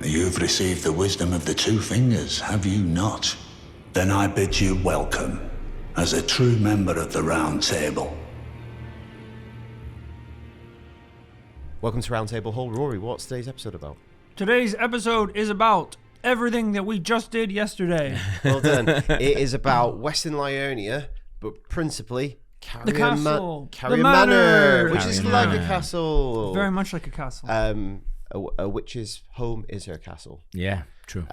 You've received the wisdom of the two fingers, have you not? Then I bid you welcome, as a true member of the Roundtable. Welcome to Roundtable Hall. Rory, what's today's episode about? Today's episode is about everything that we just did yesterday. Well done. It is about Western Lionia, but principally The castle. Caria The Manor, manor. which is Caria like Manor. a castle. Very much like a castle. A witch's home is her castle. Yeah, true.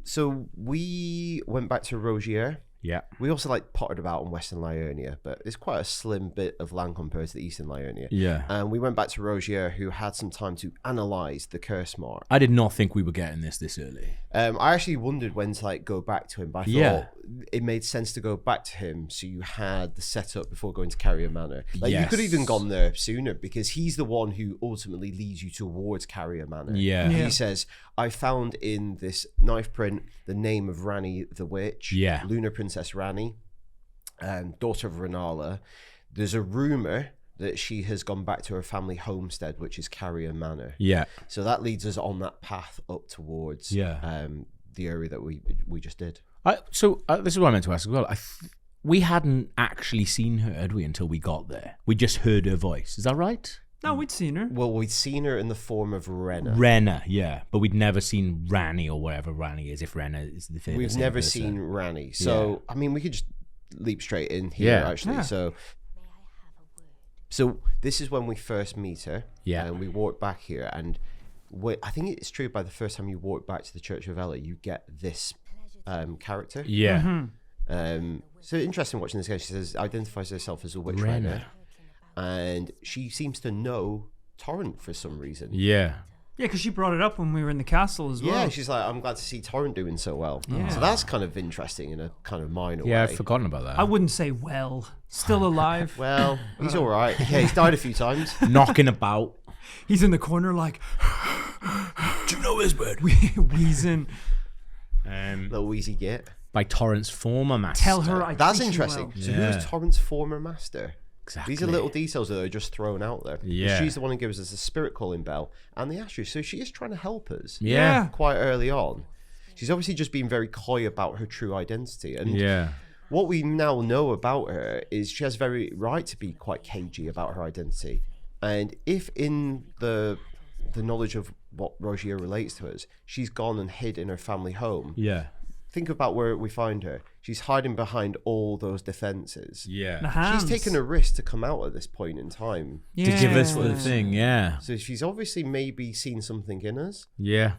So we went back to Rogier. Yeah. We also pottered about in Western Lionia, but it's quite a slim bit of land compared to the Eastern Lionia. Yeah. And we went back to Rogier, who had some time to analyse the curse mark. I did not think we were getting this early. I actually wondered when to go back to him, but I thought it made sense to go back to him so you had the setup before going to Caria Manor. You could have even gone there sooner because he's the one who ultimately leads you towards Caria Manor. Yeah. He says, I found in this knife print the name of Ranni the Witch, Lunar Princess Ranni, daughter of Renala. There's a rumour that she has gone back to her family homestead, which is Caria Manor. Yeah. So that leads us on that path up towards the area that we just did. This is what I meant to ask as well. We hadn't actually seen her, had we, until we got there? We just heard her voice. Is that right? No, we'd seen her. Well, we'd seen her in the form of Renna. Renna, yeah. But we'd never seen Ranni or whatever Ranni is, if Renna is the thing. We've never seen Ranni. So, I mean, we could just leap straight in here, actually. Yeah. So this is when we first meet her. Yeah. And we walk back here. And I think it's true, by the first time you walk back to the Church of Ella, you get this character. Yeah. So interesting watching this guy. She says, identifies herself as a witch Renna. And she seems to know Torrent for some reason. Yeah. Yeah, because she brought it up when we were in the castle as well. Yeah, she's like, I'm glad to see Torrent doing so well. Yeah. So that's kind of interesting in a kind of minor way. Yeah, I've forgotten about that. I wouldn't say still alive. Well, he's all right. Yeah, he's died a few times. Knocking about. He's in the corner like, do you know his bird? Wheezing. Little wheezy git. By Torrent's former master. Tell her That's interesting. So who's Torrent's former master? Exactly. These are little details that are just thrown out there. Yeah. She's the one who gives us the spirit calling bell and the ashes. So she is trying to help us. Yeah. Quite early on. She's obviously just being very coy about her true identity. And what we now know about her is she has very right to be quite cagey about her identity. And if in the knowledge of what Rogier relates to us, she's gone and hid in her family home. Yeah. Think about where we find her. She's hiding behind all those defenses. Yeah. She's taken a risk to come out at this point in time. To give us the thing, So she's obviously maybe seen something in us. Yeah.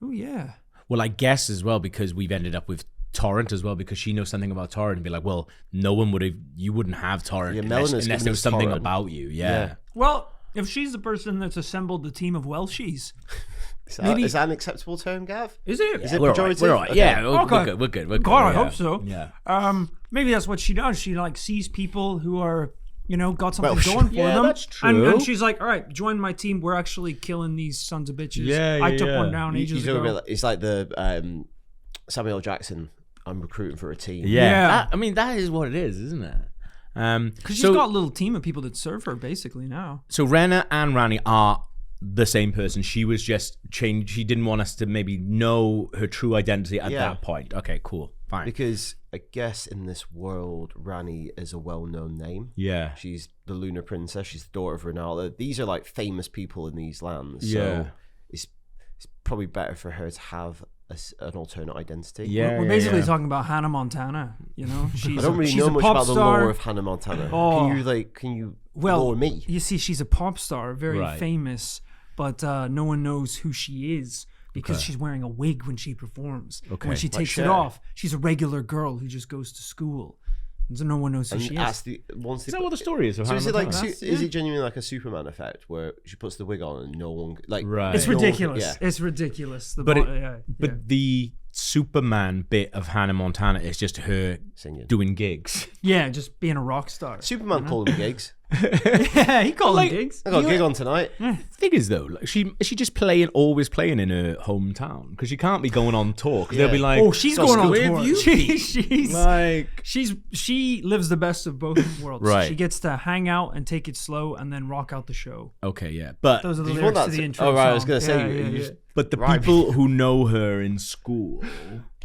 Oh, yeah. Well, I guess as well, because we've ended up with Torrent as well, because she knows something about Torrent and be like, well, no one would have, you wouldn't have Torrent unless there was something about you. Yeah. Well, if she's the person that's assembled the team of Welshies. Is that an acceptable term, Gav? Is it? Is it pejorative? We're all right. Okay. Yeah, Okay. We're good. God, I hope so. Yeah. Maybe that's what she does. She sees people who are, got something going for them. That's true. And she's like, all right, join my team. We're actually killing these sons of bitches. Yeah, I took one down ages ago. It's like the Samuel Jackson, I'm recruiting for a team. Yeah. That is what it is, isn't it? Because she's got a little team of people that serve her basically now. So Renna and Ranni are the same person. She was just changed. She didn't want us to maybe know her true identity at that point. Okay, cool. Fine. Because I guess in this world, Ranni is a well-known name. Yeah. She's the Lunar Princess. She's the daughter of Renala. These are famous people in these lands. Yeah. So it's probably better for her to have an alternate identity. Yeah. We're basically talking about Hannah Montana. I don't really know much about the lore of Hannah Montana. Oh. Can you lore me? You see, she's a pop star, very famous, but no one knows who she is because she's wearing a wig when she performs. Okay. When she takes it off, she's a regular girl who just goes to school. So no one knows who she is. Is that what the story is? So is it is it genuinely like a Superman effect where she puts the wig on and no one right? It's ridiculous. Yeah. It's ridiculous. But the Superman bit of Hannah Montana is just her singing, doing gigs. Yeah, just being a rock star. Superman called them gigs. Yeah, he called them gigs. I got a gig on tonight. Thing is though, is she just always playing in her hometown? Because she can't be going on tour. Because they'll be like, oh, she's going on tour. She's she lives the best of both worlds. Right. She gets to hang out and take it slow and then rock out the show. Okay, yeah, but Those are the Did you want lyrics to that the intro. Oh right, I song. was going to say. But the people who know her in school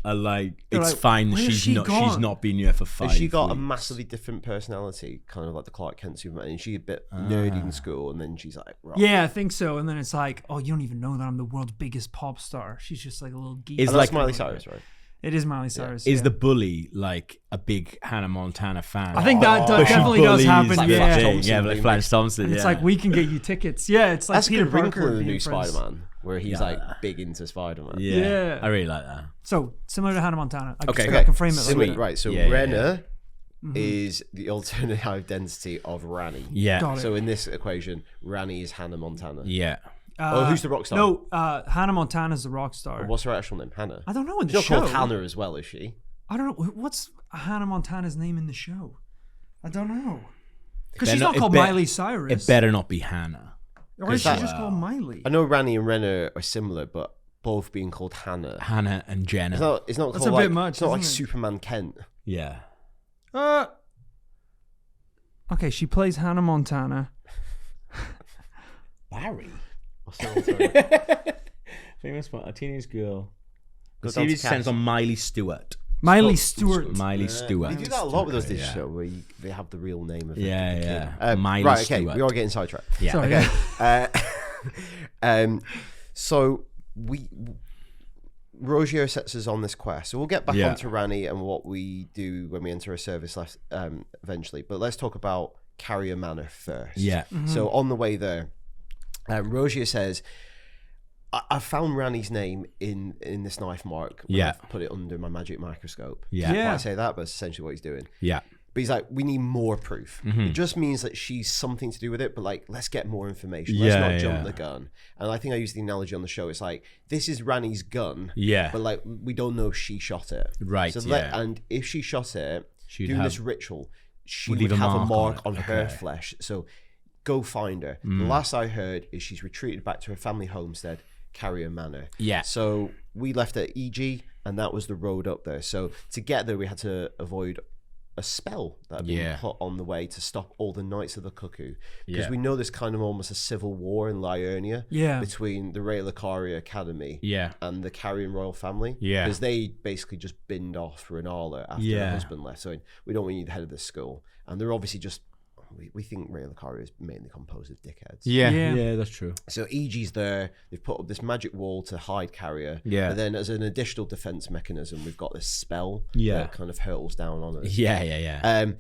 are like, it's fine. She's not been here for 5 Has she got weeks. a massively different personality, kind of like the Clark Kent Superman? And she a bit nerdy in school, and then she's like, right. Yeah, I think so. And then it's like, oh, you don't even know that I'm the world's biggest pop star. She's just like a little geek. It's like Miley Cyrus, right? It is Miley Cyrus. Is the bully like a big Hannah Montana fan? I think that definitely does happen. Like like Flash Thompson. And it's like, we can get you tickets. Yeah, it's like that's Peter a good wrinkle Parker in the new friends. Spider-Man, where he's like big into Spider-Man. Yeah. I really like that. So similar to Hannah Montana. I Okay. can frame it like Sweet, that. right? So Renner is the alternate identity of Ranni. Yeah. Got it. So in this equation, Ranni is Hannah Montana. Yeah. Who's the rock star? No, Hannah Montana's the rock star. What's her actual name? Hannah. I don't know in the She's show. not called Hannah as well, is she? I don't know. What's Hannah Montana's name in the show? I don't know. Because she's not called Miley Cyrus. It better not be Hannah. Or is she just called Miley? I know Ranni and Renner are similar, but both being called Hannah. Hannah and Jenna. It's not That's called a bit like, much, it's not like isn't it? Superman Kent. Yeah. Okay, she plays Hannah Montana. Barry. Sorry. Famous a teenage girl. The Goes down to series cast. stands on Miley Stewart. Miley Stewart. Miley Stewart. They do that a lot with us this Yeah. show, where they have the real name of Yeah, the yeah. kid. Miley right, okay, Stewart. we are getting sidetracked. Yeah. Sorry. Okay. So Rogier sets us on this quest. So we'll get back onto Ranni and what we do when we enter a service eventually. But let's talk about Caria Manor first. Yeah. So on the way there, Rogier says, I found Ranni's name in this knife mark. When I've put it under my magic microscope. Yeah. Well, I say that, but it's essentially what he's doing. Yeah. But he's like, we need more proof. It just means that she's something to do with it, but like, let's get more information. Let's not jump the gun. And I think I used the analogy on the show. It's like, this is Ranni's gun. Yeah. But like, we don't know if she shot it. Right, So yeah. and if she shot it, She'd doing have- this ritual, she would would leave a have a mark mark on on it. her Okay. flesh. So go find her. The last I heard is she's retreated back to her family homestead, Caria Manor. Yeah. So we left at EG, and that was the road up there. So to get there, we had to avoid a spell that had been put on the way to stop all the Knights of the Cuckoo, because we know there's kind of almost a civil war in Liurnia between the Rayla Caria Academy and the Carian royal family, because they basically just binned off Renala after her husband left. So we don't want you the head of this school, and they're obviously just we think Rayla Caria is mainly composed of dickheads. Yeah, that's true. So EG's there. They've put up this magic wall to hide Caria. Yeah. But then as an additional defense mechanism, we've got this spell that kind of hurtles down on us. Yeah.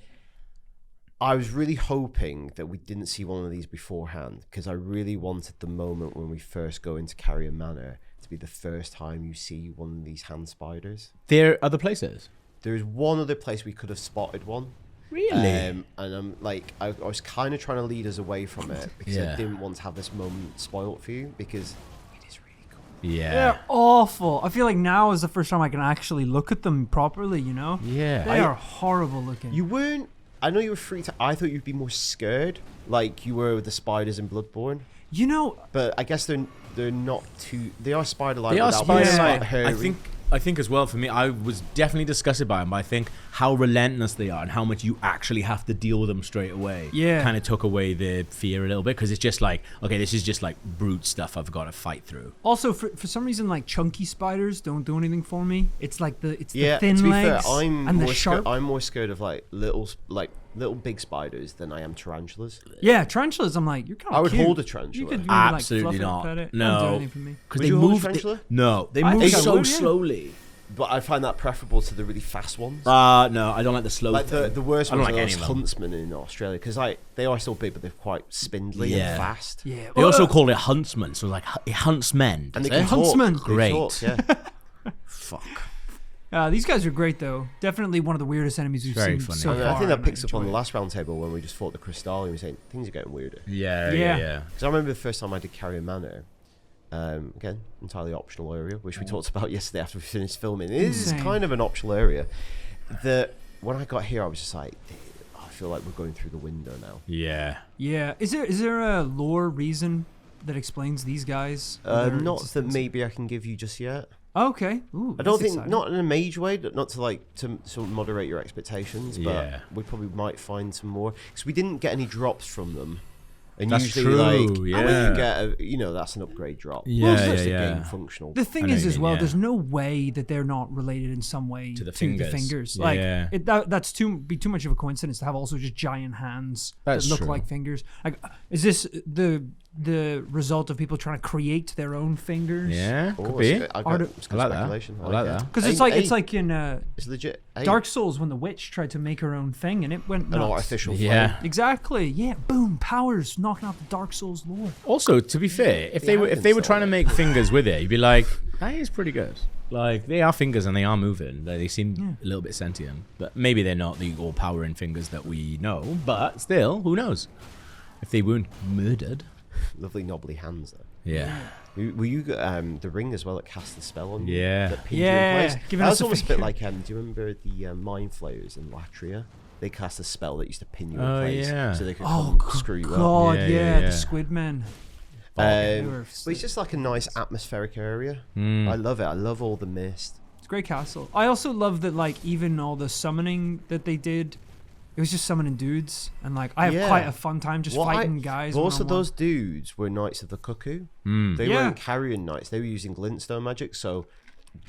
I was really hoping that we didn't see one of these beforehand, because I really wanted the moment when we first go into Caria Manor to be the first time you see one of these hand spiders. There are other places. There's one other place we could have spotted one. Really? And I'm like, I was kind of trying to lead us away from it, because I didn't want to have this moment spoiled for you, because it is really cool. Yeah. They're awful. I feel like now is the first time I can actually look at them properly, you know? Yeah. They are horrible looking. You weren't. I know you were freaked out. I thought you'd be more scared, like you were with the spiders in Bloodborne. You know, But I guess they're not too. They are spider-like. They are without being spider-like. hairy. I think as well, for me, I was definitely disgusted by them, but I think how relentless they are and how much you actually have to deal with them straight away kind of took away the fear a little bit, because it's just like, okay, this is just like brute stuff I've got to fight through. also for some reason, like chunky spiders don't do anything for me. It's like the Yeah, thin to be legs fair, I'm and the more sharp. I'm more scared of like little big spiders than I am tarantulas. Yeah, tarantulas. I'm like, you're kind of. I would cute. hold a You tarantula. could maybe, Absolutely like, fluff not. It, pet it. No. Don't do anything for me. Because Would they you hold a move. tarantula? They I move think I so would, yeah. slowly. But I find that preferable to the really fast ones. No, I don't like the slow. Like thing. the worst I don't ones like are any those of them. huntsmen in Australia, because like they are still big, but they're quite spindly and fast. Yeah. They also call it huntsman, so like it hunts men. And they does can it? talk. Huntsman. They Great. talk, yeah. Fuck. These guys are great though. Definitely one of the weirdest enemies we've Very seen funny. so And far. I think that and picks up on the enjoy it. last round table when we just fought the Crystal, and we were saying things are getting weirder. Yeah. Because I remember the first time I did Caria Manor, again, entirely optional area, which we talked about yesterday after we finished filming. It is Insane. kind of an optional area. When I got here, I was just like, I feel like we're going through the window now. Yeah. Yeah. Is there a lore reason that explains these guys? Their Not that existence? maybe I can give you just yet. Okay. Ooh, I don't that's think, exciting. not in a major way, not to like to moderate your expectations, but Yeah. we probably might find some more, because we didn't get any drops from them And that's usually, true. like, when you get that's an upgrade drop. Yeah, It's just yeah. a game functional. The thing is, as well, there's no way that they're not related in some way to the fingers. Like, Yeah. that's too much of a coincidence to have also just giant hands That's that look true. like fingers. Like, is this the result of people trying to create their own fingers? Yeah, could Oh, be. it's- I've got Art- it's I good like that. speculation. I like that. Because it's like in It's legit. Dark Souls when the witch tried to make her own thing and it went An nuts. artificial Yeah. Exactly. Yeah. Boom. Powers knocking out the Dark Souls lore. Also, to be fair, if they were trying to make fingers with it, you'd be like, that is pretty good. Like, they are fingers and they are moving. They seem a little bit sentient. But maybe they're not the all-powering fingers that we know. But still, who knows? If they weren't murdered. Lovely knobbly hands though. Yeah. Were you the ring as well that cast the spell on you? Yeah. That pinned you Yeah, in place? giving That us was a almost a finger. bit like do you remember the mind flayers in Latria? They cast a spell that used to pin you in Oh, place yeah. so they could Oh, come screw you up. God. Yeah, Yeah. yeah. The Squid Men. But were it's just like a nice atmospheric area. Mm. I love it. I love all the mist. It's a great castle. I also love that, like, even all the summoning that they did, it was just summoning dudes, and like I have Yeah. quite a fun time just fighting guys. Most of one-on-one. those dudes were Knights of the Cuckoo. Mm. They Yeah. weren't carrion knights. They were using glintstone magic. So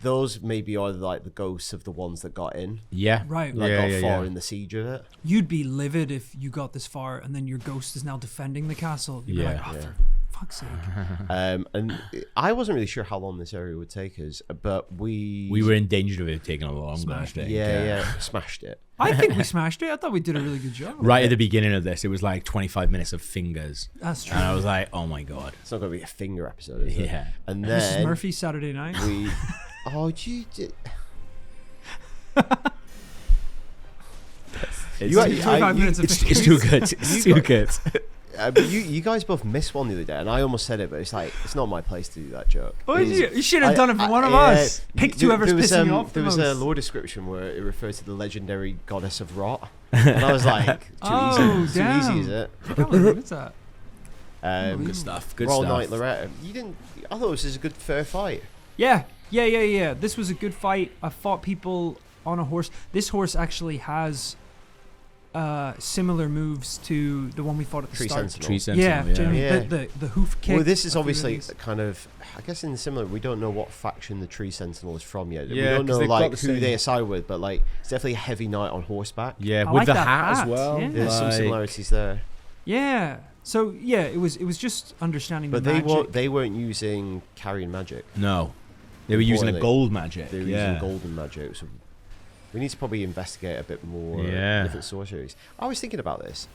those maybe are like the ghosts of the ones that got in. Yeah. Right. Like Yeah, got yeah, far yeah. in the siege of it. You'd be livid if you got this far and then your ghost is now defending the castle. You'd be like, oh, Yeah. for fuck's sake. And I wasn't really sure how long this area would take us, but we We were in danger of it taking a long Smashed time. yeah smashed it. I think we smashed it. I thought we did a really good job. Right at the beginning of this, it was like 25 minutes of fingers. That's true. And I was like, oh my God. It's not going to be a finger episode, is it? Yeah. And Mrs. then Murphy Saturday night. we. Oh, you did. It's, You- 25 minutes of it's fingers. too good. It's too good. But you guys both missed one the other day, and I almost said it, but it's like it's not my place to do that joke. Oh, It is- you should have done it for one of us. Pick whoever's there was, pissing you off the There was most. a lore description where it refers to the legendary goddess of rot, and I was like, too easy, is it? I can't believe it's that. Good stuff. Good Royal stuff. Knight Loretta. You didn't. I thought this was a good fair fight. Yeah. This was a good fight. I fought people on a horse. This horse actually has similar moves to the one we fought at the Tree start. Sentinel. Tree Sentinel, Yeah, generally, Yeah. the hoof kick. Well, this is of the obviously release. kind of, I guess, in similar. We don't know what faction the Tree Sentinel is from yet. We Yeah, don't 'cause know they've got like the who same- they side with, but like it's definitely a heavy knight on horseback. Yeah, I with like the that hat as hat, well. yeah. There's some like- similarities there, Yeah. So yeah, it was just understanding but the magic. they weren't using carrion magic. No. They were using a Importantly, gold magic. They were using golden magic. So we need to probably investigate a bit more different sorceries. I was thinking about this.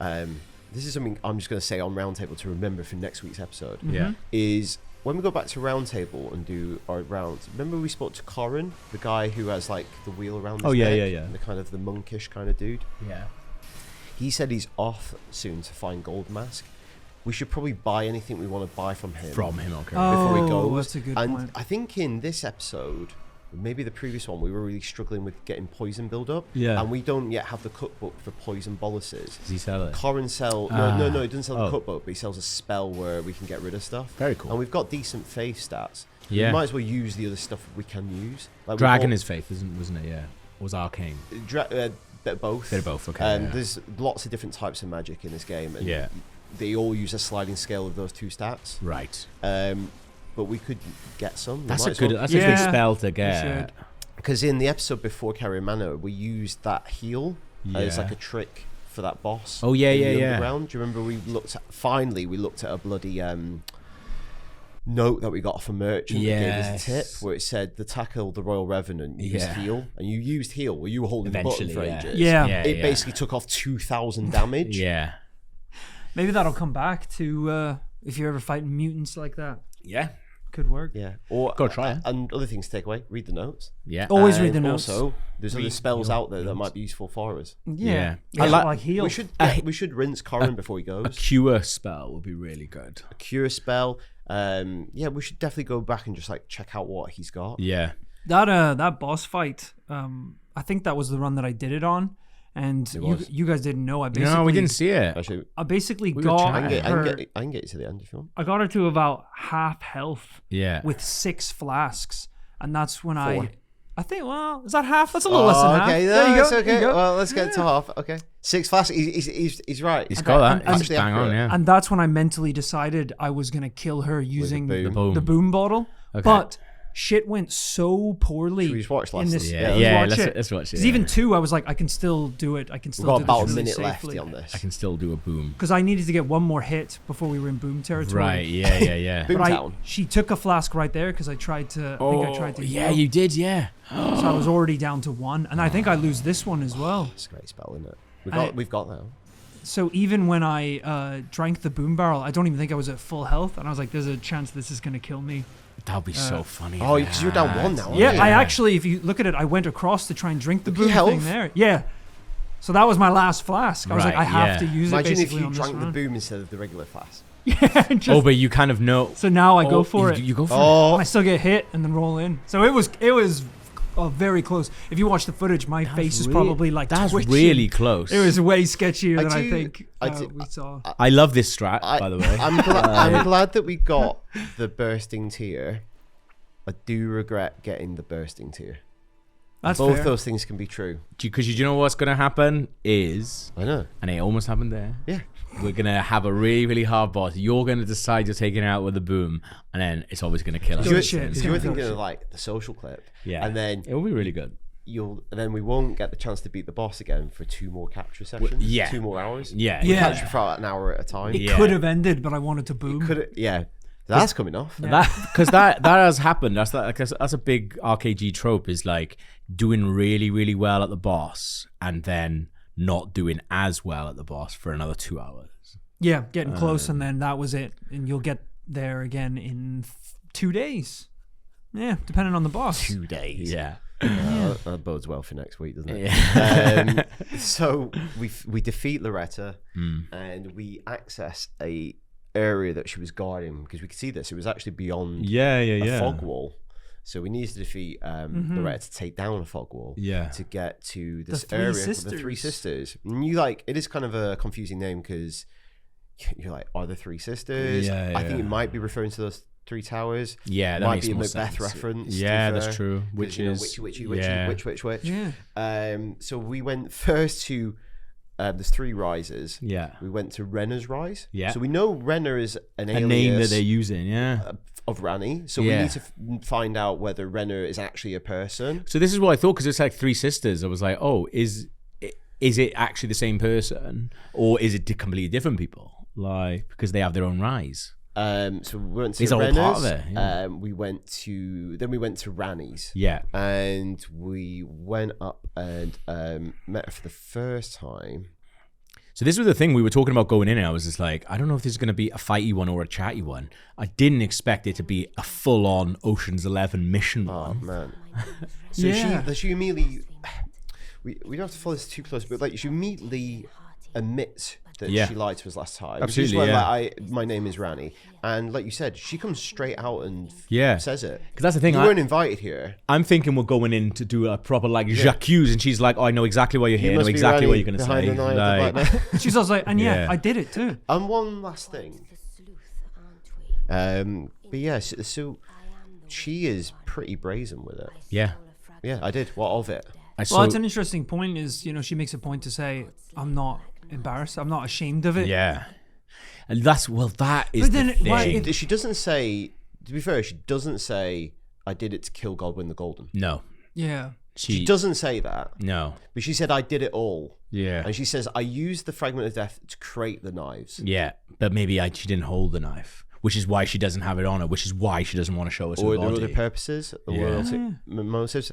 This is something I'm just going to say on Roundtable to remember for next week's episode. Yeah. Is when we go back to Roundtable and do our rounds. Remember we spoke to Corin, the guy who has like the wheel around his Oh, yeah, neck, yeah, yeah. the kind of the monkish kind of dude. Yeah. He said he's off soon to find Gold Mask. We should probably buy anything we want to buy from him. Okay. before he goes. That's a good and point. I think in this episode, maybe the previous one, we were really struggling with getting poison build up. Yeah. And we don't yet have the cookbook for poison boluses. Does he sell it? Corin sell no, he doesn't sell the cookbook, but he sells a spell where we can get rid of stuff. Very cool. And we've got decent faith stats. Yeah. We might as well use the other stuff we can use. Like Dragon is faith, wasn't it? Yeah. Or was Arcane? both. They're both, okay. Yeah. There's lots of different types of magic in this game, and Yeah. they all use a sliding scale of those two stats. Right. But we could get some. That's We a might as good. well. That's a good Yeah. spell to We get. should. Because in the episode before Caria Manor, we used that heal as Yeah. like a trick for that boss. Oh, yeah, in the yeah, yeah. Underground. Do you remember we looked at a bloody note that we got off a merchant that gave us a tip Yes. where it said the tackle the Royal Revenant used Yeah. heal, and you used heal where you were holding the button Eventually, for yeah. ages. Yeah. It basically took off 2,000 damage. Yeah. Maybe that'll come back to if you're ever fighting mutants like that. Yeah. Could work. Yeah. Or Go try it. And other things to take away. Read the notes. Yeah. Always read And the notes. Also, there's other Read spells your out there that notes. might be useful for us. Yeah. I like- like heal. We should rinse Corin before he A goes. cure spell would be really good. A cure spell. We should definitely go back and just like check out what he's got. Yeah. That boss fight. I think that was the run that I did it on, and was. you guys didn't know. I basically No, we didn't see it. Actually, I basically were got trying. her. I can get you to the end if you want. I got her to about half health Yeah. with 6 flasks, and that's when Four. I think, well, is that half? That's a little less than half. Okay, There you go. okay. There you go. Well, let's get to half. Okay. 6 flasks. He's right. He's got that. And- It's bang on, yeah. And that's when I mentally decided I was going to kill her using the boom. the boom bottle. Okay. But shit went so poorly. Should we just watch last in this. one? Yeah, let's watch it. let's watch it. Because even 2, I was like, I can still do it. I can still We've got do about this a really minute left safely. on this. I can still do a boom. Because I needed to get one more hit before we were in boom territory. Right, yeah. Boom But town. she took a flask right there because I tried to. I think I tried to. yeah, heal. you did, yeah. So I was already down to 1, and I think I lose this one as well. It's a great spell, isn't it? We've got that. So even when I drank the boom barrel, I don't even think I was at full health, and I was like, "There's a chance this is gonna kill me." That'd be so funny. Oh, because you're down 1 now. aren't Yeah, you? I actually, if you look at it, I went across to try and drink the Look at boom your thing health. there. Yeah. So that was my last flask. I was like, Right, I have to yeah. use Imagine it if basically you on this drank the round. boom instead of the regular flask. Just- Oh, but you kind of know. so now I go for it. You go for Oh, I still get hit and then roll in. So it was very close. If you watch the footage, my face is probably like That's twitching. really close. It was way sketchier than I do- think I do- we saw. I love this strat, by the way. I'm glad that we got the bursting tear. I do regret getting the bursting tear. That's Both fair. those things can be true. Because you know what's going to happen is, I know. and it almost happened there. Yeah. We're going to have a really, really hard boss. You're going to decide you're taking it out with a boom, and then it's always going to kill us. Good You shit. were, It's you were gonna thinking go of like the social clip. Yeah. And then It'll be really good. then we won't get the chance to beat the boss again for 2 more capture sessions. yeah. 2 more hours. Yeah. We Yeah. capture for about an hour at a time. It Yeah. could have ended, but I wanted to boom. Yeah. That's coming off. Because that has happened. That's a big RKG trope, is like doing really, really well at the boss and then not doing as well at the boss for another 2 hours. Yeah, getting close, and then that was it. And you'll get there again in 2 days. Yeah, depending on the boss. 2 days. Yeah. That bodes well for next week, doesn't it? Yeah. So we defeat Loretta and we access a area that she was guarding, because we could see this. It was actually beyond a fog wall. So we needed to defeat Loretta to take down a fog wall. Yeah. To get to this three area with the sisters. 3 sisters. And it is kind of a confusing name, because you're like, are the 3 sisters? Yeah, I think yeah. it might be referring to those 3 towers. Yeah, that might makes be a more Macbeth sense. reference. Yeah, to be that's fair, true. 'cause, Which you know, is witchy, yeah. witch. Yeah. So we went first to there's 3 rises. Yeah. We went to Renner's Rise. Yeah. So we know Renner is an A alias name that they're using, yeah. of Ranni. So Yeah. we need to find out whether Renner is actually a person. So this is what I thought, because it's like 3 sisters. I was like, oh, is it actually the same person, or is it completely different people? Like, because they have their own rise. So we went to It's all Renner's. part of it, yeah. We went to Ranni's. Yeah. And we went up and met her for the first time. So this was the thing we were talking about going in, and I was just like, I don't know if this is going to be a fighty one or a chatty one. I didn't expect it to be a full-on Ocean's 11 mission Oh one. man! So Yeah. she immediately. We don't have to follow this too close, but like she immediately admits that Yeah. she lied to us last time. Absolutely, She's like, yeah. my name is Ranni, and like you said, she comes straight out and Yeah. says it. Because that's the thing. You weren't invited here. I'm thinking we're going in to do a proper like j'accuse, and she's like, oh, I know exactly why you're here. I know must be exactly Ranni what you're going to behind say. the night at the Like, back there. She's also like, and yeah, Yeah. I did it too. And one last thing. But yeah, so she is pretty brazen with it. yeah. Yeah, I did. What of it? Well, it's an interesting point. Is she makes a point to say, I'm not embarrassed. I'm not ashamed of it. Yeah. And that is But then the why- thing. She doesn't say. To be fair, she doesn't say, "I did it to kill Godwin the Golden." No. Yeah. She doesn't say that. No. But she said, "I did it all." Yeah. And she says, "I used the fragment of death to create the knives." Yeah. But maybe she didn't hold the knife, which is why she doesn't have it on her, which is why she doesn't want to show us Or her there are body. other purposes, or Yeah. motives.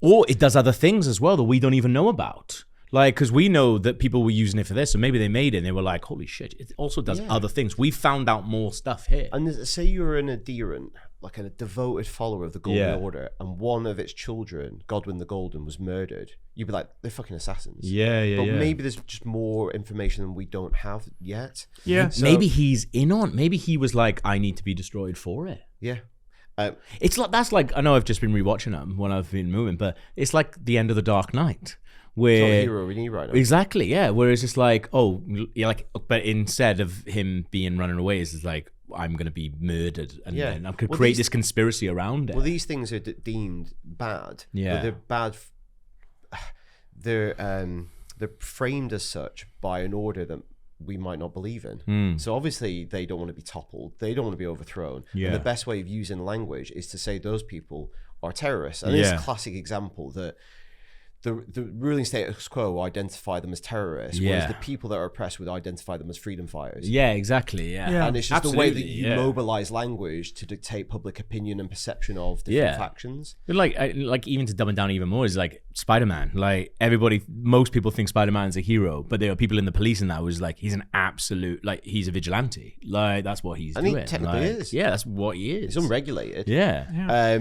Or it does other things as well that we don't even know about. Like, because we know that people were using it for this, so maybe they made it and they were like, holy shit, it also does other things. We found out more stuff here. And say you were an adherent, like a devoted follower of the Golden Yeah. Order, and one of its children, Godwin the Golden, was murdered. You'd be like, they're fucking assassins. Yeah, But yeah. maybe there's just more information than we don't have yet. Yeah. So- Maybe he's in on. Maybe he was like, I need to be destroyed for it. Yeah. It's like I know I've just been rewatching them when I've been moving, but it's like the end of the Dark Knight, where it's not the hero we need right now. Exactly, yeah. Where it's just like, oh, you're like, but instead of him being running away, it's like I'm gonna be murdered, and then I'm gonna create this conspiracy around it. Well, these things are deemed bad. Yeah, but they're bad. They're framed as such by an order that we might not believe in. So obviously they don't want to be toppled. They don't want to be overthrown. And the best way of using language is to say those people are terrorists. And it's a classic example that the ruling status quo identify them as terrorists, whereas the people that are oppressed would identify them as freedom fighters. Yeah, exactly. Yeah. And it's just the way that you mobilize language to dictate public opinion and perception of different factions. Like even to dumb it down even more is like Spider-Man. Like most people think Spider-Man is a hero, but there are people in the police and that was like he's an absolute, like he's a vigilante. Like that's what he's doing. And he technically is. Yeah, that's what he is. He's unregulated. Yeah.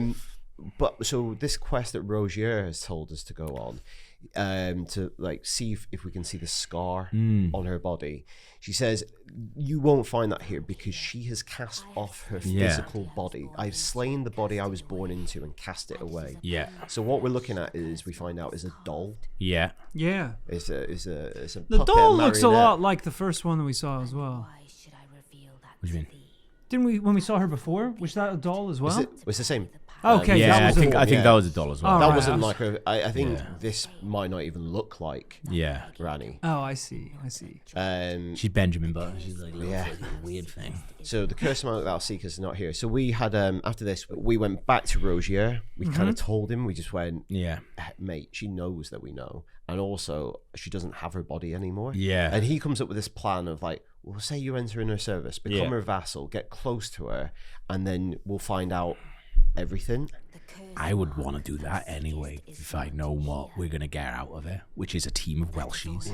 But so this quest that Rogier has told us to go on, to like see if we can see the scar on her body. She says you won't find that here because she has cast off her physical body. I've slain the body I was born into and cast it away. Yeah. So what we're looking at is we find out is a doll. Yeah. It's a the doll looks a lot like the first one that we saw as well. What do you mean? Didn't we when we saw her before? Was that a doll as well? It's the same. Okay. Yeah, I think that was a doll as well. That wasn't like a. I think this might not even look like. Ranni. Oh, I see. She's Benjamin Button. She's like a weird thing. So the curse amount that Seekers is not here. So we had after this we went back to Rogier. We kind of told him. We just went, mate. She knows that we know, and also she doesn't have her body anymore. Yeah. And he comes up with this plan of like, well, say you enter in her service, become her vassal, get close to her, and then we'll find out everything. I would want to do that anyway if I know what we're going to get out of it, which is a team of Welshies.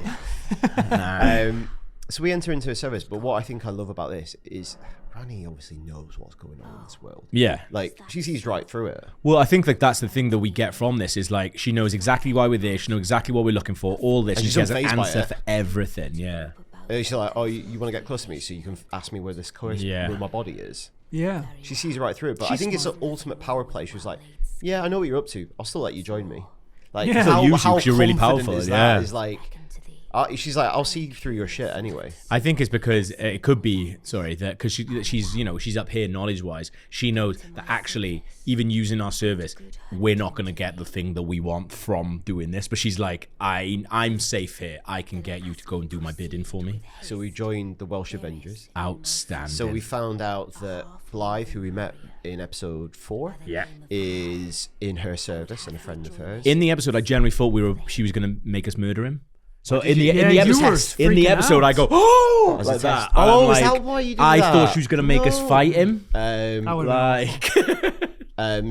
So we enter into a service, but what I think I love about this is Ranni obviously knows what's going on in this world. Yeah. Like, she sees right through it. Well, I think like that's the thing that we get from this is like she knows exactly why we're there, she knows exactly what we're looking for, all this, and she has an answer for everything. Yeah. She's like, oh, you want to get close to me so you can ask me where this curse, where my body is. Yeah. She sees right through it, but I think it's an ultimate power play. She was like, yeah, I know what you're up to. I'll still let you join me. Like, how you're really powerful. Is that? Is like, she's like, I'll see through your shit anyway. I think it's because it could be that because she's up here knowledge wise. She knows that actually even using our service, we're not going to get the thing that we want from doing this. But she's like, I'm safe here. I can get you to go and do my bidding for me. So we joined the Welsh Avengers. Outstanding. So we found out that Blythe, who we met in episode 4, is in her service and a friend of hers. In the episode, I generally thought she was going to make us murder him. So in the episode, I go, oh, like that. Oh, is that why you did that? I thought she was going to make us fight him.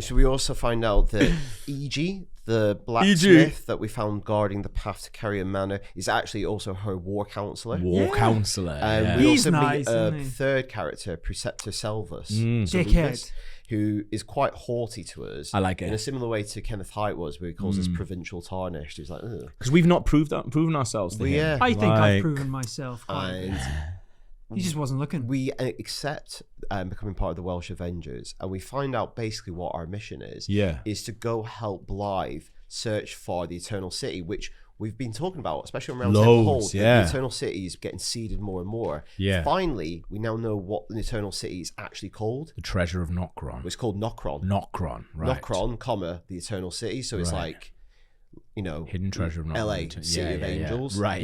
So we also find out that E.G., the blacksmith that we found guarding the path to Caria Manor, is actually also her war counselor. We He's also nice, meet a third character, Preceptor Selvus, dickhead, who is quite haughty to us. I like it. In a similar way to Kenneth Haight was, where he calls us provincial tarnished. He's like, because we've not proven ourselves to him. I think I've proven myself. He just wasn't looking. We accept becoming part of the Welsh Avengers, and we find out basically what our mission is. Is to go help Blythe search for the Eternal City, which we've been talking about, especially around Roundtable Hold. The Eternal City is getting seeded more and more. Finally, we now know what the Eternal City is actually called. The Treasure of Nokron. It's called Nokron. Right. Nokron, the Eternal City. So it's like, Hidden Treasure of Nokron. LA, City of Angels. Right.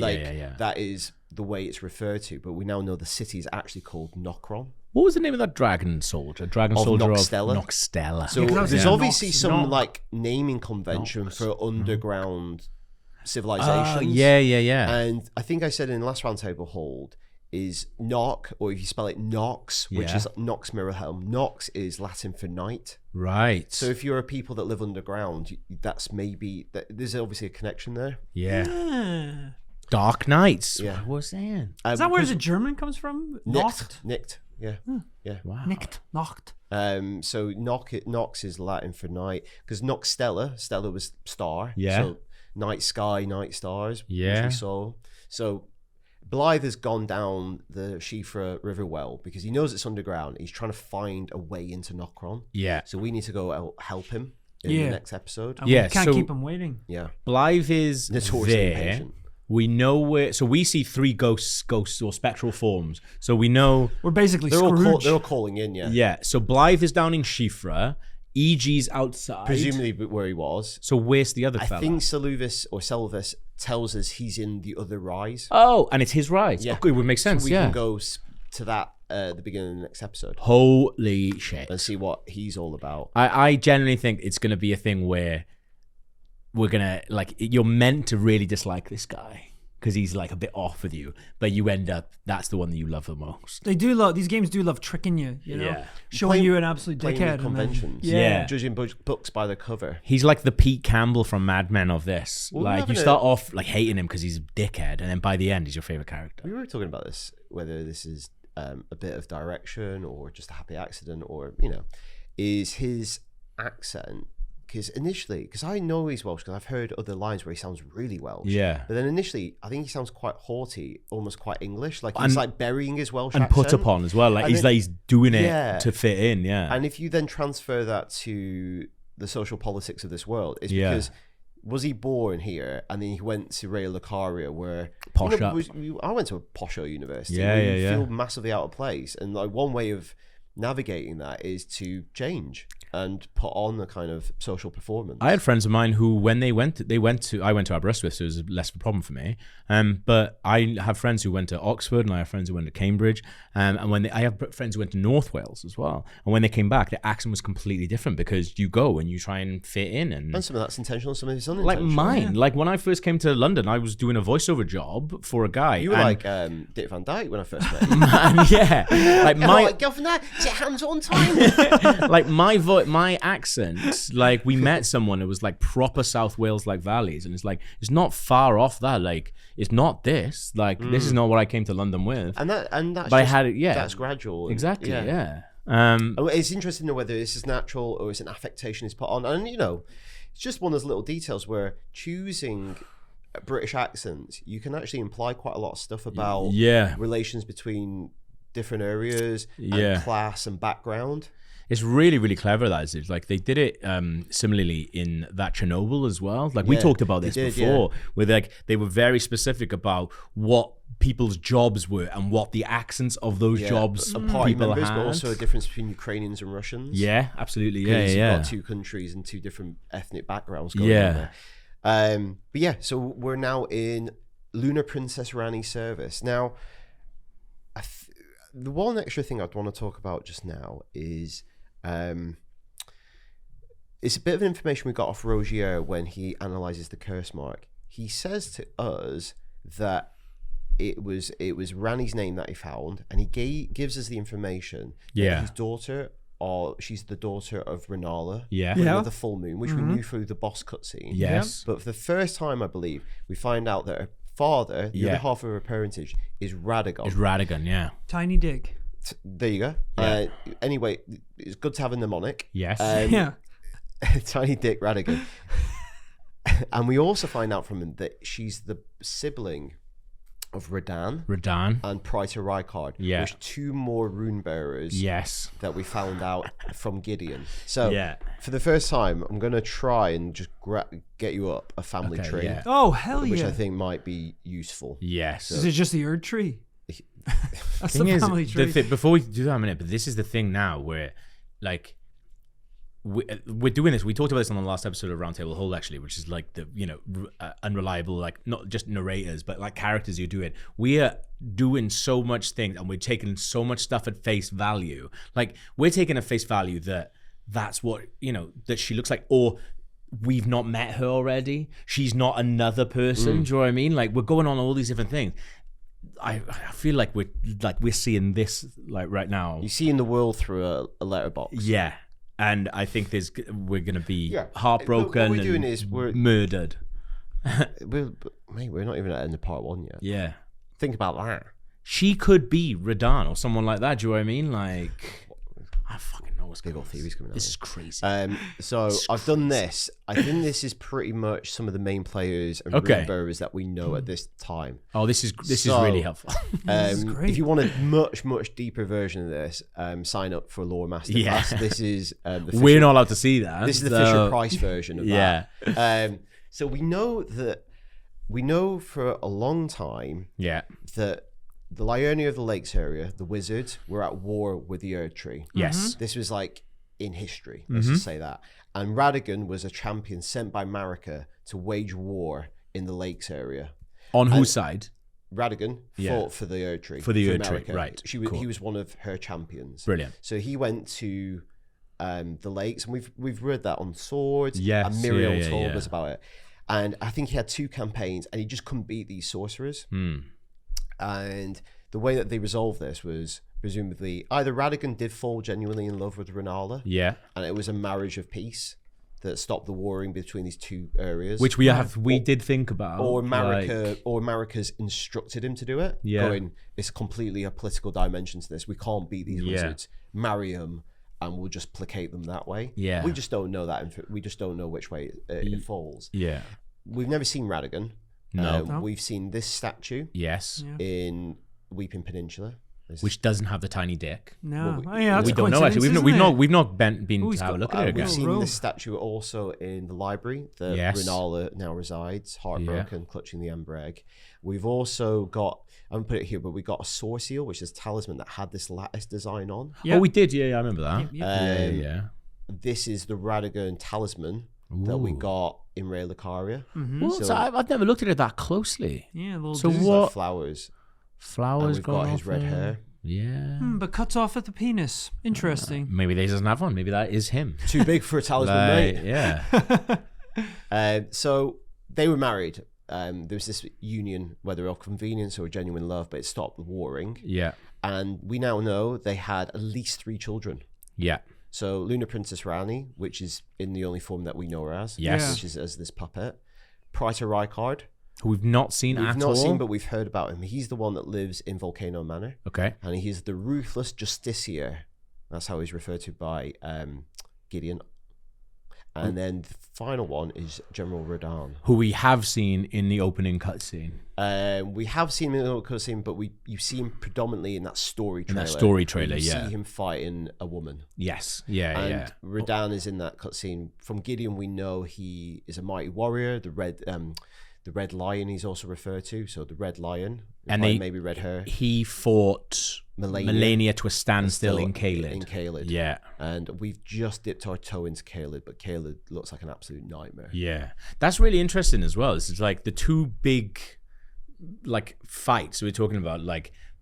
That is the way it's referred to, but we now know the city is actually called Nokron. What was the name of that dragon soldier? Of Nokstella. So there's obviously some like naming convention for underground civilizations. And I think I said in the last Roundtable Hold is Nok, or if you spell it Nox, which is Nox Mirrorhelm. Nox is Latin for night. Right. So if you're a people that live underground, that's maybe there's obviously a connection there. Dark Knights. What I was saying. Is that where the German comes from? Nicht. Yeah. Wow. Nacht. So Nox is Latin for night, because Stella was star. Yeah. So night sky, night stars. Which we saw. So Blythe has gone down the Shifra River well because he knows it's underground. He's trying to find a way into Nokron. Yeah. So we need to go help him in the next episode. And we can't keep him waiting. Yeah. Blythe is notoriously there. impatient. We know where. So we see 3 ghosts or spectral forms. So we know we're basically they're Scrooge. they're all calling in. Yeah. Yeah. So Blythe is down in Shifra. EG's outside, presumably where he was. So where's the other fella? I think Selvis tells us he's in the other rise. Oh, and it's his rise. Yeah, okay, it would make sense. So we can go to that at the beginning of the next episode. Holy shit! And see what he's all about. I genuinely think it's going to be a thing where we're gonna you're meant to really dislike this guy because he's like a bit off with you, but you end up that's the one that you love the most. These games do love tricking you, you know, showing you an absolute dickhead. Conventions, judging books by the cover. He's like the Pete Campbell from Mad Men of this. You start off hating him because he's a dickhead, and then by the end, he's your favorite character. We were talking about this, whether this is a bit of direction or just a happy accident, or is his accent. Because I know he's Welsh because I've heard other lines where he sounds really Welsh. Yeah. But then initially, I think he sounds quite haughty, almost quite English. Like he's burying his Welsh accent. And put upon as well. He's doing it to fit in, yeah. And if you then transfer that to the social politics of this world, it's because was he born here and then he went to Ray Caria where... Posh up. I went to a posh university. Yeah, you feel massively out of place. And one way of navigating that is to change and put on a kind of social performance. I had friends of mine who, when I went to Aberystwyth, so it was less of a problem for me. But I have friends who went to Oxford, and I have friends who went to Cambridge, and I have friends who went to North Wales as well. And when they came back, the accent was completely different because you go and you try and fit in, and some of that's intentional, some of it's unintentional. Like mine, like when I first came to London, I was doing a voiceover job for a guy. You were like Dick Van Dyke when I first met you. Man, yeah, like my governor, is it hands on time? Like my accent, like we met someone who was like proper South Wales like valleys, and it's not far off that. Like it's not this. Like this is not what I came to London with. And that's. But I had it. Yeah, that's gradual. Exactly. Yeah. It's interesting to know whether this is natural or it's an affectation is put on, and it's just one of those little details where choosing British accents, you can actually imply quite a lot of stuff about relations between different areas and class and background. It's really, really clever, that is. Like, they did it similarly in that Chernobyl as well. Like, we talked about this before, where they were very specific about what people's jobs were and what the accents of those jobs party people members, had. but also a difference between Ukrainians and Russians. Yeah, absolutely. You've got two countries and two different ethnic backgrounds going on there. But so we're now in Lunar Princess Ranni's service. Now, the one extra thing I'd want to talk about just now is it's a bit of information we got off Rogier when he analyzes the curse mark. He says to us that it was Ranni's name that he found, and he gives us the information that his daughter, she's the daughter of Renala, the full moon, which we knew through the boss cutscene. Yes. But for the first time, I believe, we find out that her father, the other half of her parentage, is Radagon. Tiny Dick. There you go. Anyway, it's good to have a mnemonic. Yes. Tiny Dick Radigan. And we also find out from him that she's the sibling of Radan and Praetor Rykard. There's two more rune bearers that we found out from Gideon. So for the first time, I'm going to try and just get you up a family tree. Oh, hell yeah. Which I think might be useful. Yes. So, is it just the Erd tree? That's the family tree. Before we do that in a minute, but this is the thing now where, like, we're doing this. We talked about this on the last episode of Roundtable Hold, actually, which is like the unreliable, like not just narrators, but like characters who do it. We are doing so much things, and we're taking so much stuff at face value. Like we're taking at face value that's what that she looks like, or we've not met her already. She's not another person. Do you know what I mean? Like we're going on all these different things. I feel like we're seeing this like right now. You're seeing the world through a letterbox. Yeah. And I think we're going to be heartbroken what we're doing is we're murdered. We're not even at the end of part 1 yet. Yeah. Think about that. She could be Radan or someone like that. Do you know what I mean? Like, I fucking know. what's They've got theories coming out. This is crazy. So I've done this. I think this is pretty much some of the main players and rune bearers that we know at this time. Oh, this is really helpful. If you want a much deeper version of this, sign up for Lore Masterclass. This is we're not allowed to see that. This is the Fisher Price version of that. So we know for a long time that the Liurnia of the Lakes area, the wizards, were at war with the Erd Tree. Yes. This was like in history, let's just say that. And Radagon was a champion sent by Marika to wage war in the Lakes area. On whose side? Radagon fought for the Erd Tree. For the Erd Tree, right. He was one of her champions. Brilliant. So he went to the lakes, and we've read that on Swords. Yes. And Miriel told us about it. And I think he had 2 campaigns, and he just couldn't beat these sorcerers. And the way that they resolved this was presumably either Radagon did fall genuinely in love with Rennala, and it was a marriage of peace that stopped the warring between these 2 areas, which we did think about, or Marika's instructed him to do it, going, it's completely a political dimension to this. We can't beat these wizards. Marry them, and we'll just placate them that way. We just don't know that. We just don't know which way it falls. We've never seen Radagon. No. We've seen this statue. Yes. In Weeping Peninsula, which doesn't have the tiny dick. No. We don't know actually. We've not been to have a look at it again. We've seen this statue also in the library that Rennala now resides, heartbroken, clutching the amber egg. We've also got, I haven't put it here, but we got a sword seal, which is a talisman that had this lattice design on. Oh, we did. Yeah, I remember that. This is the Radagon talisman that we got in Caria. So I've never looked at it that closely. So what? Like flowers. And we've got his red hair. But cuts off at the penis. Interesting. Maybe he doesn't have one. Maybe that is him. Too big for a talisman, mate. So they were married. There was this union, whether of convenience or genuine love, but it stopped the warring. And we now know they had at least 3 children. So Lunar Princess Ranni, which is in the only form that we know her as, which is as this puppet. Praetor Rykard, who we've not seen at all. But we've heard about him. He's the one that lives in Volcano Manor. And he's the ruthless justiciar. That's how he's referred to by Gideon. And then the final one is General Radahn, who we have seen in the opening cutscene. We have seen him in the opening cutscene, but you see him predominantly in that story trailer. You see him fighting a woman. And Radahn is in that cutscene. From Gideon, we know he is a mighty warrior. The red lion he's also referred to. So the red lion, and maybe red hair. He fought Melania to a standstill in Caelid. And we've just dipped our toe into Caelid, but Caelid looks like an absolute nightmare. That's really interesting as well. This is like the 2 big fights we're talking about,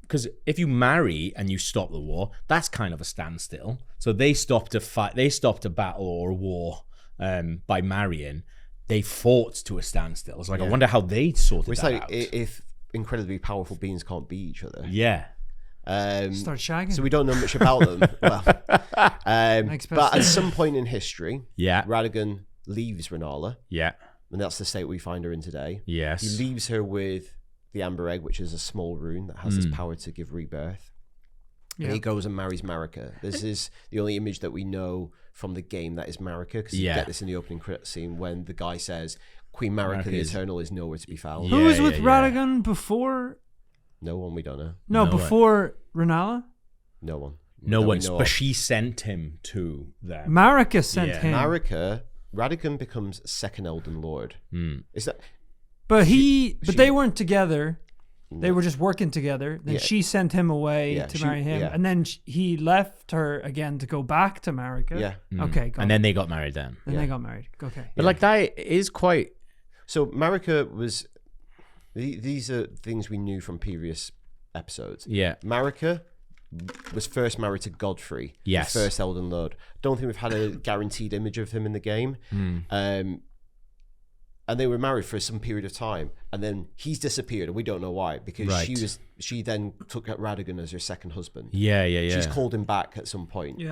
because if you marry and you stop the war, that's kind of a standstill. So they stopped a battle or a war by marrying. They fought to a standstill. It's I wonder how they sorted that out. If incredibly powerful beings can't beat each other. Start shagging. So we don't know much about them. But at some point in history, Radagon leaves Rennala. And that's the state we find her in today. He leaves her with the Amber Egg, which is a small rune that has this power to give rebirth. And he goes and marries Marika. This is the only image that we know from the game that is Marika, because you get this in the opening credit scene when the guy says, Queen Marika the Eternal is nowhere to be found. Who was with Radagon before? No one, we don't know. No, before Rennala? No one. No one, but she sent him to them. Marika sent him. Radagon becomes second Elden Lord. Is that? But they weren't together. They were just working together. Then she sent him away to marry him. And then he left her again to go back to Marika. Okay. And then they got married then. And they got married. Okay. But that is quite... So Marika was... These are things we knew from previous episodes. Marika was first married to Godfrey. The first Elden Lord. Don't think we've had a guaranteed image of him in the game. And they were married for some period of time, and then he's disappeared, and we don't know why, because she then took Radagon as her second husband. She's called him back at some point.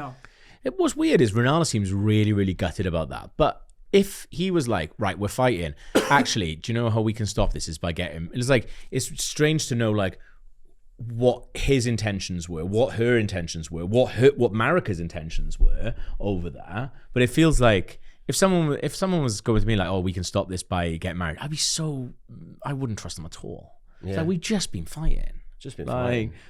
What's weird is Rennala seems really, really gutted about that. But if he was like, right, we're fighting, actually, do you know how we can stop this is by getting... It's strange to know, what his intentions were, what her intentions were, what Marika's intentions were over there. But it feels like if someone was going to me like, oh, we can stop this by getting married, I wouldn't trust them at all. Yeah. It's like, we've just been fighting.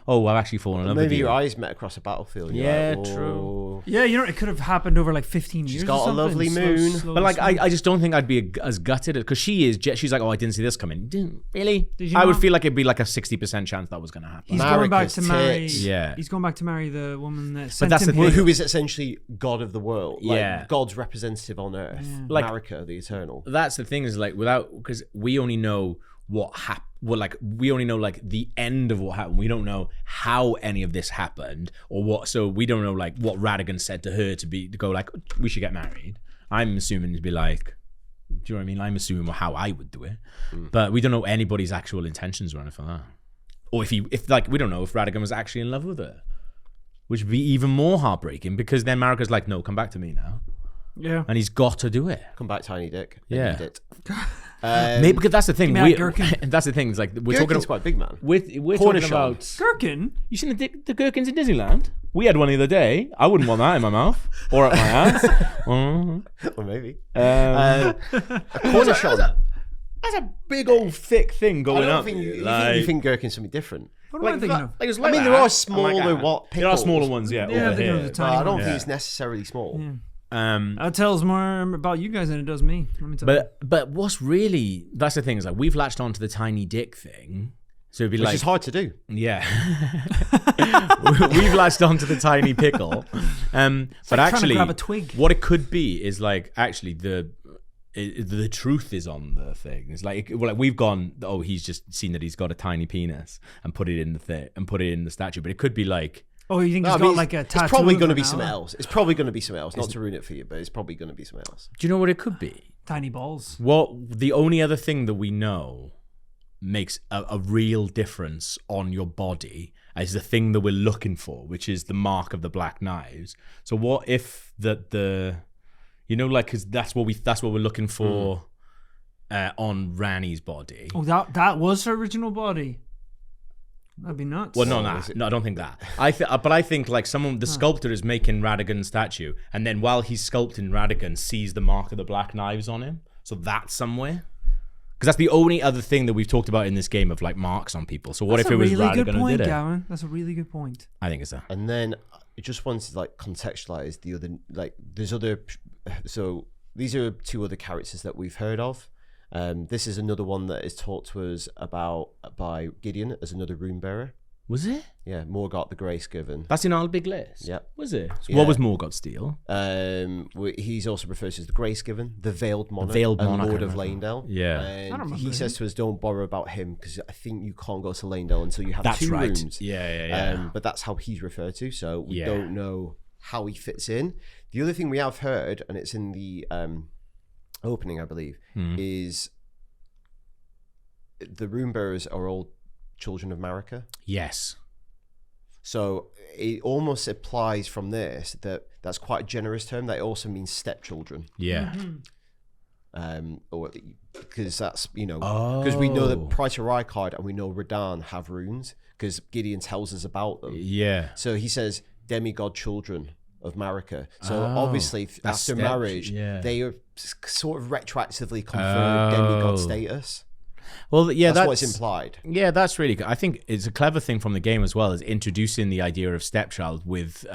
Oh, I've actually fallen in love with you. Maybe your eyes met across a battlefield. Yeah, like, true. Yeah, it could have happened over like 15 years. She's got a lovely moon. But like, I just don't think I'd be as gutted because she's like, oh, I didn't see this coming. Really? I would feel like it'd be like a 60% chance that was going to happen. He's going back to marry. Yeah. He's going back to marry the woman that sent him here. Who is essentially God of the world. Like God's representative on earth. Yeah. Like Marika, the Eternal. That's the thing is like because we only know what happened. Well, like we only know like the end of what happened. We don't know how any of this happened or what. So we don't know like what Radigan said to her to go like, we should get married. I'm assuming to be like, do you know what I mean? I'm assuming how I would do it, but we don't know anybody's actual intentions or anything like that. Or if like we don't know if Radigan was actually in love with her, which would be even more heartbreaking because then Marika's like, no, come back to me now. Yeah, and he's got to do it. Come back, Tiny Dick. Yeah. Maybe because that's the thing. That's the thing. It's like we're Gherkin's quite big, man. We're talking about Gherkin. You seen the gherkins in Disneyland? We had one the other day. I wouldn't want that in my mouth or at my hands. Or maybe. Cornichon. That's a big old thick thing going up. You think gherkin's something different? What am I thinking of? I mean, there are smaller pickles. There are smaller ones, yeah. Over here. But I don't think it's necessarily small. Yeah. That tells more about you guys than it does me. But what's really, that's the thing, is like we've latched onto the tiny dick thing. So it'd be Which is hard to do. Yeah. We've latched onto the tiny pickle. But actually, grab a twig. What it could be is like actually the truth is on the thing. It's like we've gone, oh, he's just seen that he's got a tiny penis and put it in the statue. But it could be like, oh, you think he's got like a tattoo? It's probably going to be something else. It's probably going to be something else. Not to ruin it for you, but it's probably going to be something else. Do you know what it could be? Tiny balls. Well, the only other thing that we know makes a real difference on your body is the thing that we're looking for, which is the mark of the black knives. So what if because that's what we're looking for on Ranni's body. Oh, that was her original body. That'd be nuts. Well, no, I don't think that. But I think like the sculptor is making Radigan's statue, and then while he's sculpting Radigan, sees the mark of the black knives on him. So that's somewhere. Because that's the only other thing that we've talked about in this game of like marks on people. So what if it was Radigan who did it? Gavin. That's a really good point. I think it's that. And then I just wanted to like contextualize the other, like there's other. So these are two other characters that we've heard of. This is another one that is taught to us about by Gideon as another rune bearer. Was it? Yeah, Morgoth the Grey Skiven. That's in our big list. Yeah. Was it? So what was Morgoth's deal? He's also referred to as the Grey Skiven, the Veiled Monarch, and Lord of Leyndell. Yeah. And he says to us, don't borrow about him because I think you can't go to Leyndell until you have two runes. Yeah. But that's how he's referred to, so we don't know how he fits in. The other thing we have heard, and it's in the opening, I believe, is the rune bearers are all children of Marika. Yes. So it almost applies from this that's quite a generous term. That also means stepchildren. Yeah. Or because that's because we know that Praetor Rykard and we know Radahn have runes because Gideon tells us about them. Yeah. So he says demigod children of Marika. So obviously after marriage, they are sort of retroactively conferred demigod status. Well, yeah, that's what's implied. Yeah, that's really good. I think it's a clever thing from the game as well, is introducing the idea of stepchild with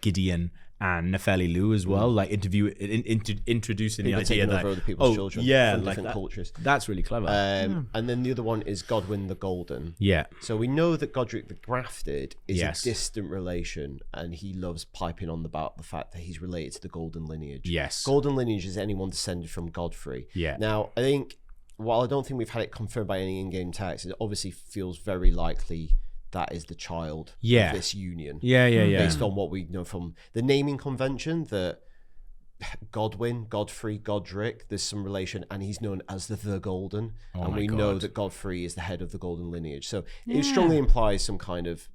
Gideon and Nefeli Lu as well, like introducing the idea that other people's children from different cultures. That's really clever. And then the other one is Godwyn the Golden. Yeah. So we know that Godric the Grafted is a distant relation, and he loves piping on about the fact that he's related to the Golden lineage. Yes. Golden lineage is anyone descended from Godfrey. Yeah. Now, I think, while I don't think we've had it confirmed by any in-game text, it obviously feels very likely that is the child of this union. Yeah. Based on what we know from the naming convention, that Godwyn, Godfrey, Godric, there's some relation, and he's known as the Golden. And we know that Godfrey is the head of the Golden lineage. So it strongly implies some kind of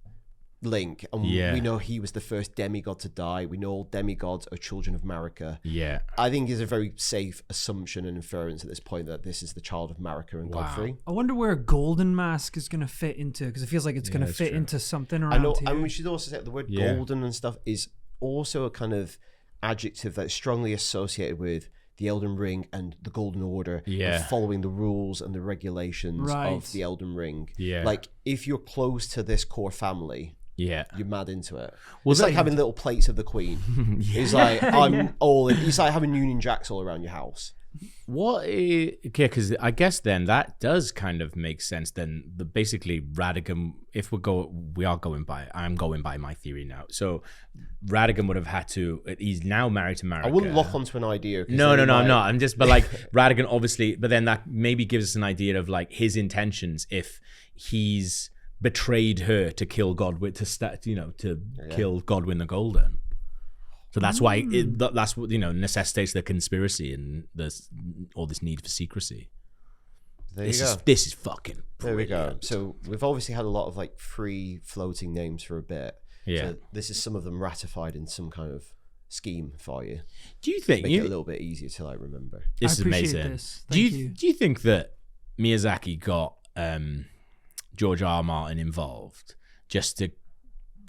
link, and we know he was the first demigod to die. We know all demigods are children of Marika. Yeah, I think it's a very safe assumption and inference at this point that this is the child of Marika and Godfrey. I wonder where Golden Mask is going to fit into, because it feels like it's going to fit into something around here. And we should also say that the word golden and stuff is also a kind of adjective that's strongly associated with the Elden Ring and the Golden Order, and following the rules and the regulations of the Elden Ring. Like, if you're close to this core family, you're mad into it. Well, it's like having little plates of the Queen. It's like, I'm all in. It's like having Union Jacks all around your house. Because I guess then that does kind of make sense. Then basically Radigan, if I'm going by my theory now. So Radigan would have had to. He's now married to Marika. I wouldn't lock onto an idea. No, I'm not. I'm just, but like Radigan, obviously. But then that maybe gives us an idea of like his intentions if he's betrayed her to kill Godwyn, to kill Godwyn the Golden. So that's why that's what necessitates the conspiracy and all this need for secrecy. This is fucking brilliant. There we go. So we've obviously had a lot of like free floating names for a bit. Yeah. So this is some of them ratified in some kind of scheme for you. Do you think make it a little bit easier to like remember? This is amazing. This. Do you think that Miyazaki got George R. R. Martin involved just to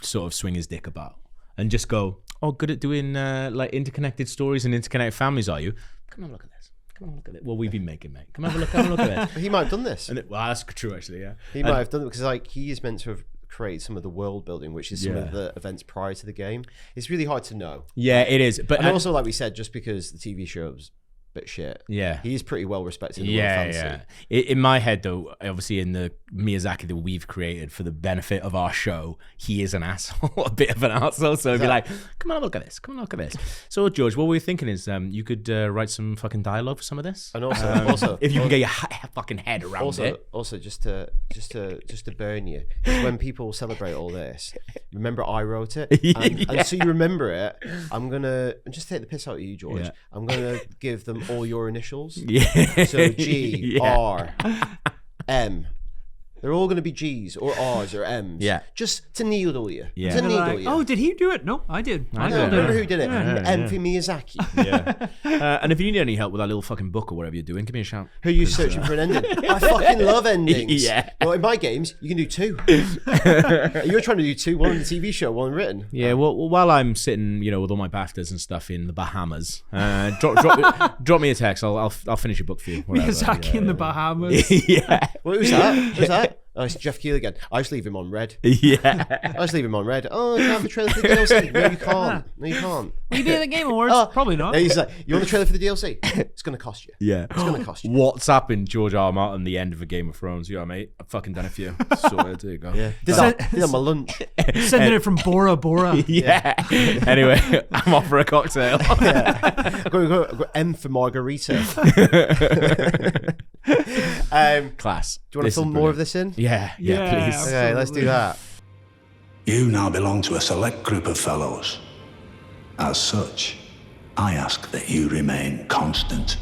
sort of swing his dick about and just go, oh, good at doing like interconnected stories and interconnected families, are you? Come on, look at this. Come on, look at it. Well, we've been making, mate. Come on, have a look at this. He might have done this. Well, that's true, actually, yeah. He might have done it because like he is meant to have created some of the world building, which is some of the events prior to the game. It's really hard to know. Yeah, it is. But also, like we said, just because the TV show's bit shit. Yeah. He is pretty well respected in the world of fantasy. In my head, though, obviously in the Miyazaki that we've created for the benefit of our show, he is an asshole, a bit of an asshole. So it'd be like, come on, look at this. Come on, look at this. So, George, what we're thinking is you could write some fucking dialogue for some of this. And also if you can get your fucking head around it. Also, just to burn you, when people celebrate all this, remember I wrote it? And so you remember it, I'm going to just take the piss out of you, George. I'm going to give them all your initials. So G, R, M. They're all going to be G's or R's or M's. Yeah. Just to needle you. Yeah. To needle you. Oh, did he do it? No, I did. I remember who did it. M for Miyazaki. And if you need any help with that little fucking book or whatever you're doing, give me a shout. Who are you searching for an ending? I fucking love endings. Well, in my games, you can do two. You're trying to do two, one in the TV show, one written. Yeah, well, while I'm sitting, with all my BAFTAs and stuff in the Bahamas, drop me a text. I'll finish your book for you. Miyazaki in the Bahamas. What was that? Who's that? Oh, it's Jeff Keel again. I just leave him on red. I just leave him on red. Oh, you have the trailer for the DLC. No, you can't. Will you be at the Game Awards? Probably not. He's like, you want the trailer for the DLC? It's going to cost you. Yeah. It's going to cost you. WhatsApping George R. R. Martin the end of a Game of Thrones. You know, mate. I've fucking done it for you. Sorted. There you go. Yeah. Did that on my lunch. Sending it from Bora Bora. Yeah. Anyway, I'm off for a cocktail. I've got M for margarita. Class. Do you want to film more of this in? Yeah, please. Absolutely. Okay, let's do that. You now belong to a select group of fellows. As such, I ask that you remain constant